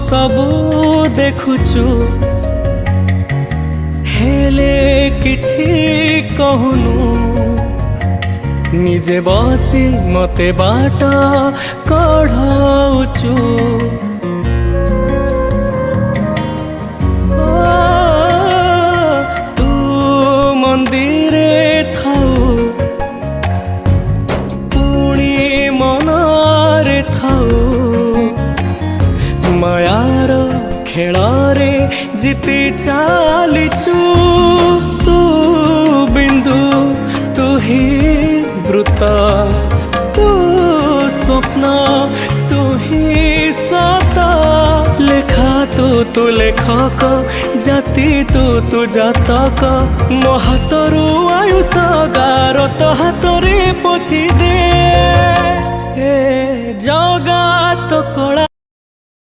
सबू देखुचु हेले किछि कहूनु निजे बसी मते बाट कढ़ाउचु तू मंदिरे थाउ पुणी मनारे थाउ मायार खेलारे जीती चालीचु तू बिंदु तू ही वृत्त तू स्वप्न तू ही सता लेखा तू लेखक जाति तू जातक मो हाथरू आयुष गार तो हाथरे पोछि दे ए जगत कला